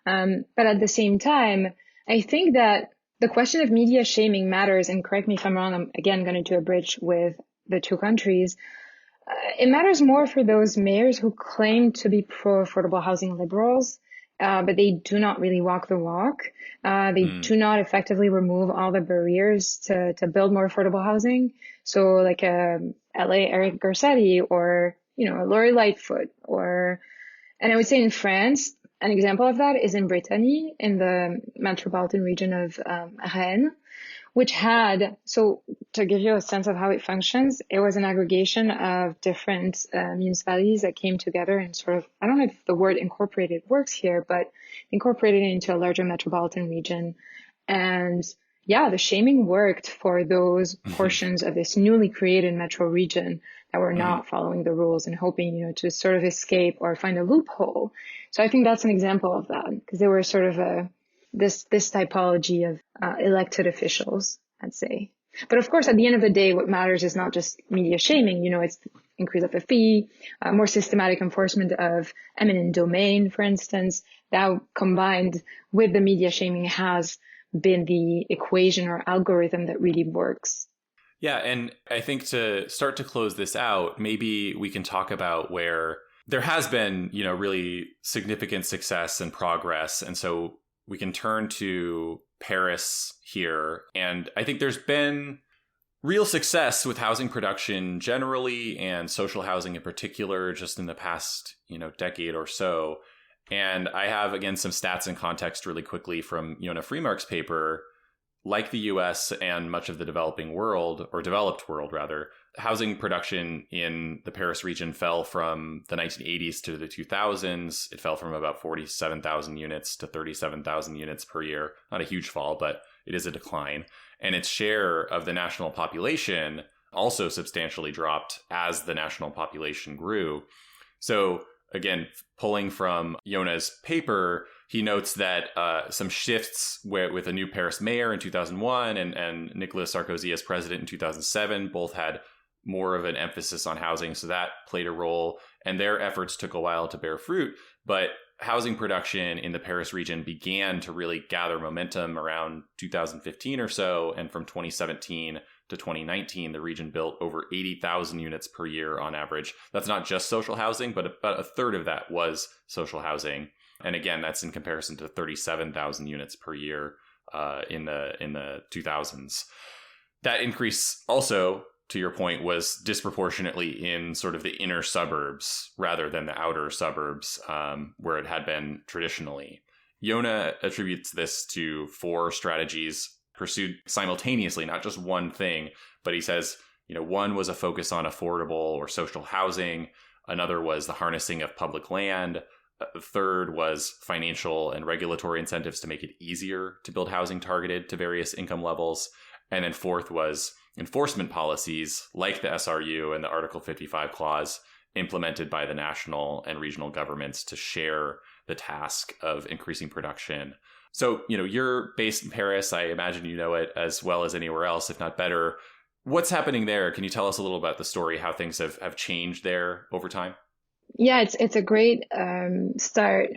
But at the same time, I think that the question of media shaming matters, and correct me if I'm wrong, I'm again going to do a bridge with the two countries. It matters more for those mayors who claim to be pro-affordable housing liberals, but they do not really walk the walk. They do not effectively remove all the barriers to build more affordable housing. So like LA Eric Garcetti or, Lori Lightfoot and I would say in France, an example of that is in Brittany, in the metropolitan region of Rennes, which had, so to give you a sense of how it functions, it was an aggregation of different municipalities that came together and sort of, I don't know if the word incorporated works here, but incorporated it into a larger metropolitan region. And yeah, the shaming worked for those portions of this newly created metro region that were not following the rules and hoping, to sort of escape or find a loophole. So I think that's an example of that, because they were sort of this typology of elected officials, I'd say. But of course, at the end of the day, what matters is not just media shaming. It's increase of the fee, more systematic enforcement of eminent domain, for instance, that combined with the media shaming has been the equation or algorithm that really works. Yeah, and I think to start to close this out, maybe we can talk about where there has been, really significant success and progress. And so we can turn to Paris here. And I think there's been real success with housing production generally and social housing in particular, just in the past, decade or so. And I have, again, some stats and context really quickly from Yona Freemark's paper. Like the US and much of the developing world, or developed world rather, housing production in the Paris region fell from the 1980s to the 2000s. It fell from about 47,000 units to 37,000 units per year. Not a huge fall, but it is a decline. And its share of the national population also substantially dropped as the national population grew. So again, pulling from Yona's paper, he notes that some shifts with a new Paris mayor in 2001 and Nicolas Sarkozy as president in 2007 both had more of an emphasis on housing. So that played a role, and their efforts took a while to bear fruit. But housing production in the Paris region began to really gather momentum around 2015 or so. And from 2017 to 2019, the region built over 80,000 units per year on average. That's not just social housing, but about a third of that was social housing. And again, that's in comparison to 37,000 units per year in the 2000s. That increase also, to your point, was disproportionately in sort of the inner suburbs rather than the outer suburbs where it had been traditionally. Yona attributes this to 4 strategies pursued simultaneously, not just one thing, but he says, one was a focus on affordable or social housing. Another was the harnessing of public land. The third was financial and regulatory incentives to make it easier to build housing targeted to various income levels. And then fourth was enforcement policies like the SRU and the Article 55 clause implemented by the national and regional governments to share the task of increasing production. So, you're based in Paris. I imagine you know it as well as anywhere else, if not better. What's happening there? Can you tell us a little about the story, how things have changed there over time? Yeah, it's a great start.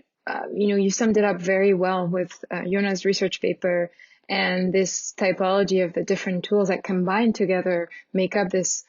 You summed it up very well with Jona's research paper and this typology of the different tools that combined together make up this,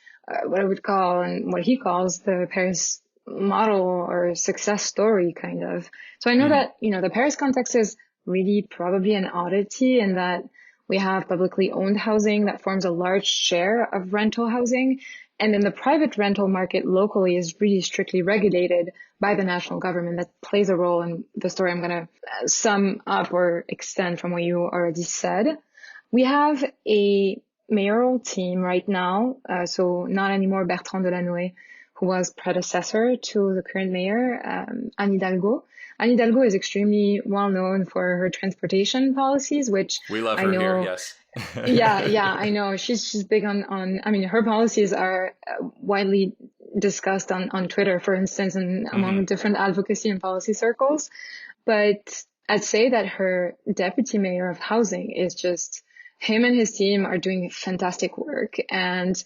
what I would call and what he calls the Paris model or success story kind of. So I know that, the Paris context is really probably an oddity in that we have publicly owned housing that forms a large share of rental housing. And then the private rental market locally is really strictly regulated by the national government. That plays a role in the story I'm going to sum up or extend from what you already said. We have a mayoral team right now, so not anymore Bertrand Delanoë, who was predecessor to the current mayor, Anne Hidalgo. Anne Hidalgo is extremely well known for her transportation policies, which we love her here, yes. yeah, I know. She's big on, her policies are widely discussed on Twitter, for instance, and among different advocacy and policy circles. But I'd say that her deputy mayor of housing is just, him and his team are doing fantastic work. And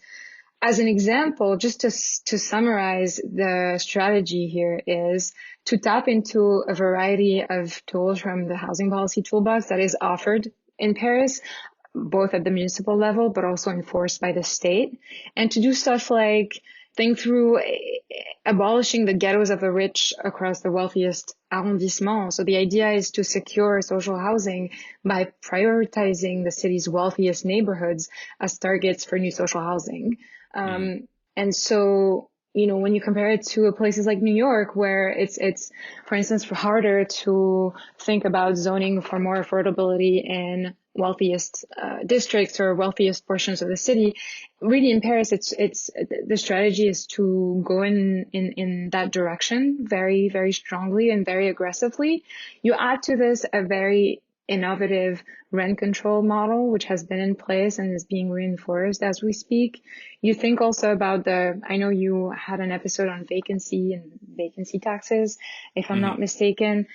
as an example, just to summarize the strategy here is to tap into a variety of tools from the housing policy toolbox that is offered in Paris, both at the municipal level, but also enforced by the state. And to do stuff like think through abolishing the ghettos of the rich across the wealthiest arrondissements. So the idea is to secure social housing by prioritizing the city's wealthiest neighborhoods as targets for new social housing. And so, when you compare it to places like New York, where it's, for instance, harder to think about zoning for more affordability in wealthiest districts or wealthiest portions of the city, really in Paris, it's the strategy is to go in that direction very, very strongly and very aggressively. You add to this a very innovative rent control model, which has been in place and is being reinforced as we speak. You think also about I know you had an episode on vacancy and vacancy taxes, if I'm not mistaken.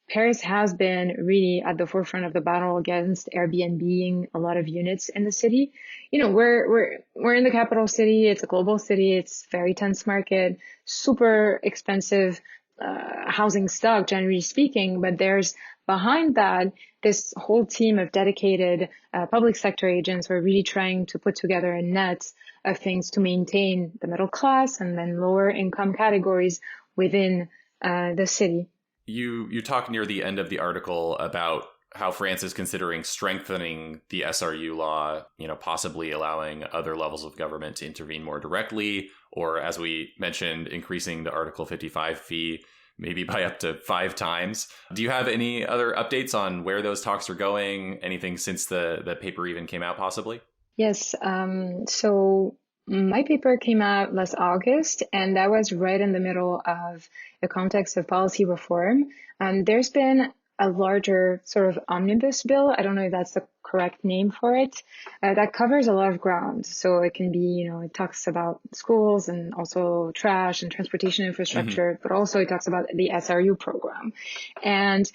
Paris has been really at the forefront of the battle against Airbnb-ing a lot of units in the city. We're in the capital city. It's a global city. It's very tense market, super expensive housing stock, generally speaking, but there's behind that this whole team of dedicated public sector agents who are really trying to put together a net of things to maintain the middle class and then lower income categories within the city. You talk near the end of the article about how France is considering strengthening the SRU law, possibly allowing other levels of government to intervene more directly, or as we mentioned, increasing the Article 55 fee maybe by up to 5 times. Do you have any other updates on where those talks are going? Anything since the paper even came out, possibly? Yes. So my paper came out last August, and that was right in the middle of the context of policy reform. There's been a larger sort of omnibus bill. I don't know if that's the correct name for it. That covers a lot of ground. So it can be, it talks about schools and also trash and transportation infrastructure, but also it talks about the SRU program. And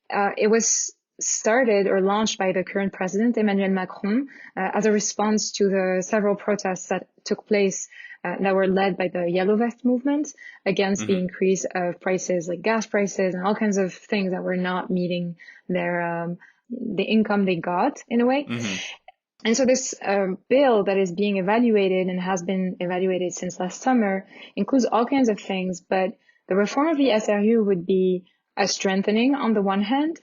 it was started or launched by the current president, Emmanuel Macron, as a response to the several protests that took place that were led by the Yellow Vest movement against the increase of prices like gas prices and all kinds of things that were not meeting their the income they got in a way. And so this bill that is being evaluated and has been evaluated since last summer includes all kinds of things, but the reform of the SRU would be a strengthening on the one hand.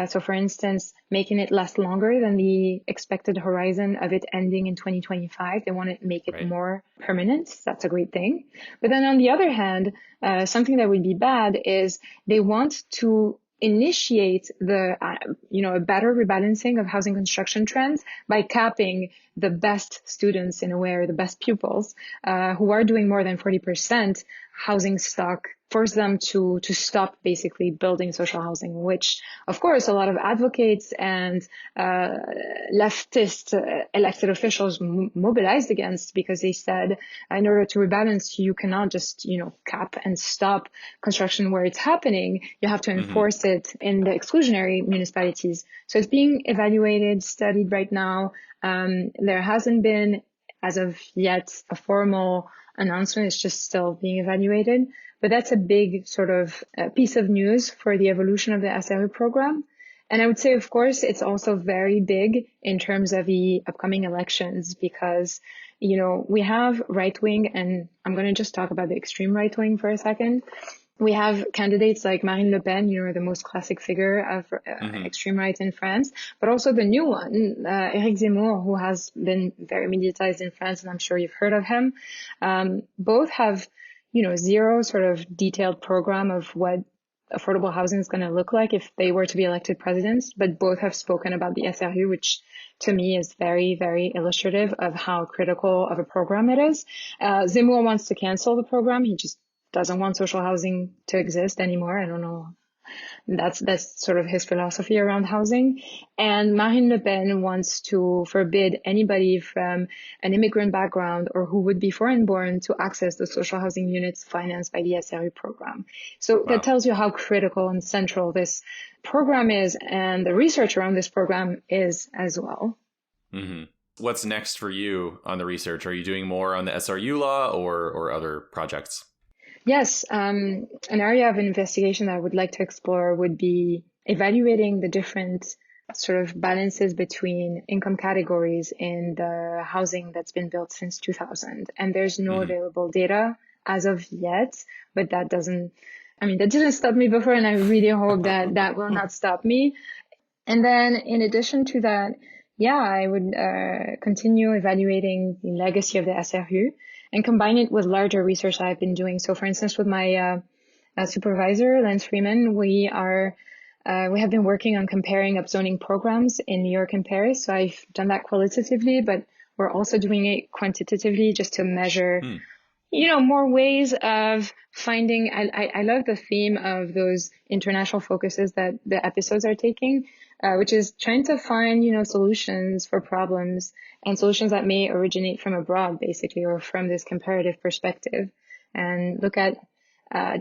So for instance, making it last longer than the expected horizon of it ending in 2025. They want to make it more permanent. That's a great thing. But then on the other hand, something that would be bad is they want to initiate a better rebalancing of housing construction trends by capping the best students in a way, or the best pupils, who are doing more than 40% housing stock, force them to stop basically building social housing, which of course a lot of advocates and leftist elected officials mobilized against, because they said in order to rebalance, you cannot just, cap and stop construction where it's happening. You have to enforce it in the exclusionary municipalities. So it's being evaluated, studied right now. There hasn't been as of yet a formal announcement. It's just still being evaluated. But that's a big sort of piece of news for the evolution of the SRU program. And I would say, of course, it's also very big in terms of the upcoming elections because, we have right-wing, and I'm going to just talk about the extreme right-wing for a second. We have candidates like Marine Le Pen, the most classic figure of extreme right in France, but also the new one, Éric Zemmour, who has been very mediatized in France, and I'm sure you've heard of him. Both have, zero sort of detailed program of what affordable housing is going to look like if they were to be elected presidents, but both have spoken about the SRU, which to me is very, very illustrative of how critical of a program it is. Zemmour wants to cancel the program. He just doesn't want social housing to exist anymore. I don't know. That's sort of his philosophy around housing. And Marine Le Pen wants to forbid anybody from an immigrant background or who would be foreign born to access the social housing units financed by the SRU program. So That tells you how critical and central this program is, and the research around this program is as well. Mm-hmm. What's next for you on the research? Are you doing more on the SRU law or other projects? Yes, an area of investigation that I would like to explore would be evaluating the different sort of balances between income categories in the housing that's been built since 2000. And there's no available data as of yet, but that didn't stop me before, and I really hope that will not stop me. And then in addition to that, I would continue evaluating the legacy of the SRU and combine it with larger research I've been doing. So for instance, with my supervisor, Lance Freeman, we have been working on comparing upzoning programs in New York and Paris. So I've done that qualitatively, but we're also doing it quantitatively just to measure, more ways of finding. I love the theme of those international focuses that the episodes are taking, which is trying to find, solutions for problems and solutions that may originate from abroad, basically, or from this comparative perspective, and look at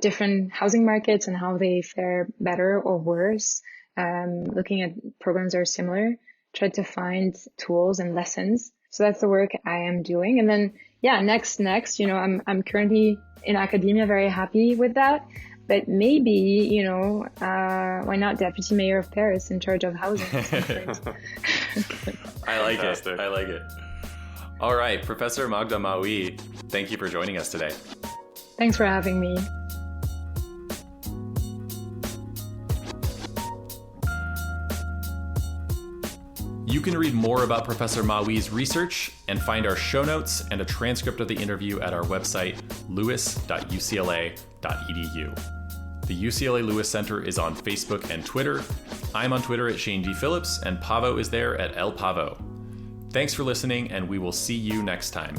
different housing markets and how they fare better or worse, looking at programs that are similar, try to find tools and lessons. So that's the work I am doing. And then, next, I'm currently in academia, very happy with that. But maybe, why not deputy mayor of Paris in charge of housing? I like it. All right, Professor Magda Maaoui, thank you for joining us today. Thanks for having me. You can read more about Professor Maaoui's research and find our show notes and a transcript of the interview at our website, lewis.ucla.edu. The UCLA Lewis Center is on Facebook and Twitter. I'm on Twitter at Shane D. Phillips, and Pavo is there at El Pavo. Thanks for listening, and we will see you next time.